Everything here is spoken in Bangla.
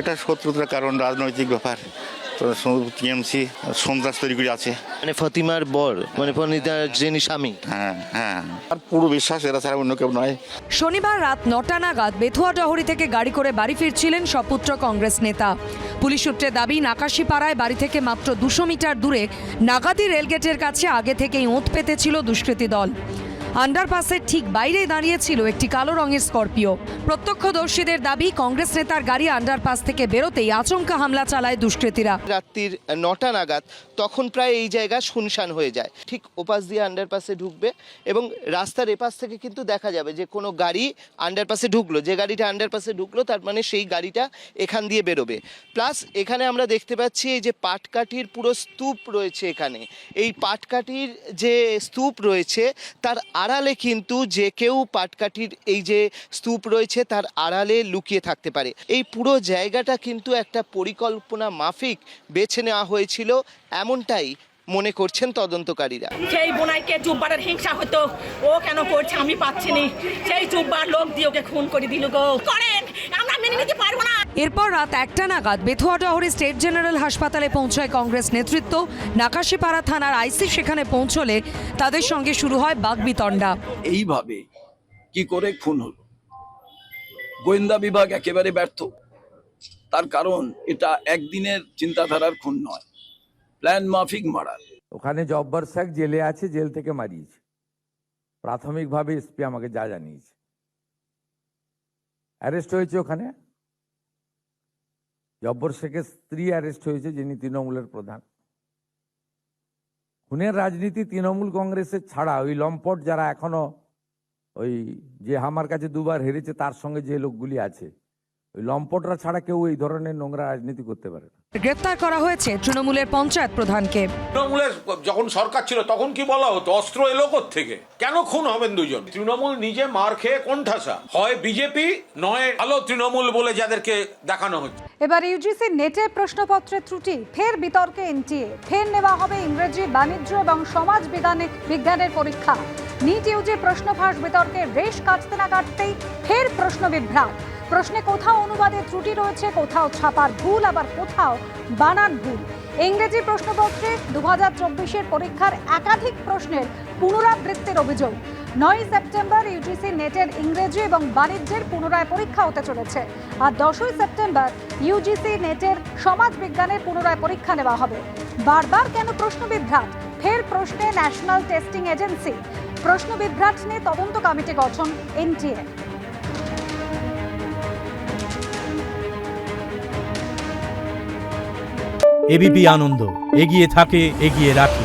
এটা শত্রুতার কারণ, রাজনৈতিক ব্যাপার। তো টিএমসি সন্ত্রাস তৈরি করে আছে। মানে ফতিমার বর, মানে পরিণীতার যিনি স্বামী। হ্যাঁ হ্যাঁ, আর পুরো বিশ্বাস এরা ছাড়া অন্য কেউ নয়। শনিবার রাত 9টা নাগাদ বেথুয়াডহরি থেকে গাড়ি করে বাড়ি ফিরছিলেন সপুত্র কংগ্রেস নেতা। পুলিশ সূত্রে দাবি, নাকাশিপাড়ায় বাড়ি থেকে মাত্র 200 মিটার দূরে নাগাদি রেলগেটের কাছে আগে থেকেই ওঁত পেতেছিল দুষ্কৃতী দল। আন্ডারপাসের ঠিক বাইরেই দাঁড়িয়েছিল একটি কালো রঙের স্করপিও। প্রত্যক্ষদর্শীদের দাবি, কংগ্রেস নেতার গাড়ি আন্ডারপাস থেকে বেরোতেই আচমকা হামলা চালায় দুষ্কৃতীরা। রাত্রির 9টা নাগাদ তখন প্রায় এই জায়গা শুনশান হয়ে যায়। ঠিক ওপাশ দিয়ে আন্ডারপাসে ঢুকবে এবং রাস্তার এপাশ থেকে কিন্তু দেখা যাবে যে কোনো গাড়ি আন্ডারপাসে ঢুকলো, যে গাড়িটা আন্ডারপাসে ঢুকলো তার মানে সেই গাড়িটা এখান দিয়ে বেরোবে। প্লাস এখানে আমরা দেখতে পাচ্ছি এই যে পাটকাঠির পুরো স্তূপ রয়েছে এখানে, এই পাটকাঠির যে স্তূপ রয়েছে তার আড়ালে কিন্তু যে কেউ পাটকাঠির এই যে স্তূপ রয়েছে তার আড়ালে লুকিয়ে থাকতে পারে। এই পুরো জায়গাটা কিন্তু একটা পরিকল্পনা মাফিক বেছে নেওয়া হয়েছিল, এমনটাই মনে করছেন তদন্তকারীরা। সেই বোনাইকে জুব্বারের হিংসা হতো, ও কেন করছে আমি পাচ্ছি নি, সেই জুব্বার লোক দিয়ে ওকে খুন করে দিল গো। করেন, আমরা মেনে নিতে পারবো না। এরপর রাত 1টা নাগাদ বেথুয়াডহরি স্টেট জেনারেল হাসপাতালে পৌঁছায় কংগ্রেস নেতৃত্ব। নাকাশিপাড়া থানার আইসি সেখানে পৌঁছলে তাদের সঙ্গে শুরু হয় বাগবিতণ্ডা। এইভাবে কি করে খুন হলো? গোয়েন্দা বিভাগ একেবারে ব্যর্থ। তার কারণ এটা একদিনের চিন্তাধারার খুন নয়, প্ল্যান মাফিক মার্ডার। ওখানে জব্বার শেখ জেলে আছে, জেল থেকে মারিয়েছে প্রাথমিকভাবে, এসপি আমাকে যা জানিয়েছে। অ্যারেস্ট হয়েছে ওখানে জব্বর শেখের স্ত্রী অ্যারেস্ট হয়েছে, যিনি তৃণমূলের প্রধান। খুনের রাজনীতি তৃণমূল কংগ্রেসের ছাড়া ওই লম্পট যারা এখনো ওই যে আমার কাছে দুবার হেরেছে তার সঙ্গে যে লোকগুলি আছে, ওই লম্পটরা ছাড়া কেউ এই ধরনের নোংরা রাজনীতি করতে পারে না। গ্রেপ্তার করা হয়েছে তৃণমূলের পঞ্চায়েত প্রধানকে। তৃণমূলের যখন সরকার ছিল তখন কি বলা হতো অস্ত্র এলো থেকে, কেন খুন হবেন দুজন? তৃণমূল নিজে মার খেয়ে কোণঠাসা, হয় বিজেপি নয় আলো তৃণমূল বলে যাদেরকে দেখানো হচ্ছে। এবার ইউজিসি নেটের প্রশ্নপত্রের ত্রুটি, ফের বিতর্কে এনটিএ, ফের নেওয়া হবে ইংরেজি, বাণিজ্য এবং সমাজ বিজ্ঞানের পরীক্ষা। নিট ইউজির প্রশ্ন ফাঁস বিতর্কে রেশ কাটতে না কাটতেই ফের প্রশ্ন বিভ্রাট। প্রশ্নে কোথাও অনুবাদের ত্রুটি রয়েছে, কোথাও ছাপার ভুল, আবার কোথাও বানান ভুল। ইংরেজি প্রশ্নপত্রে 2024-এর পরীক্ষার একাধিক প্রশ্নের পুনরাবৃত্তির অভিযোগ। 9 সেপ্টেম্বর ইউজিসি নেটের ইংরেজি এবং বাণিজ্যের পুনরায় পরীক্ষা হতে চলেছে, আর 10 সেপ্টেম্বর ইউজিসি নেটের সমাজ বিজ্ঞানের পুনরায় পরীক্ষা নেওয়া হবে। বারবার কেন প্রশ্ন বিভ্রাট? ফের প্রশ্নে ন্যাশনাল টেস্টিং এজেন্সি। প্রশ্ন বিভ্রাট নিয়ে তদন্ত কমিটি গঠন এনটিএ। এবিপি আনন্দ, এগিয়ে থাকে, এগিয়ে রাখে।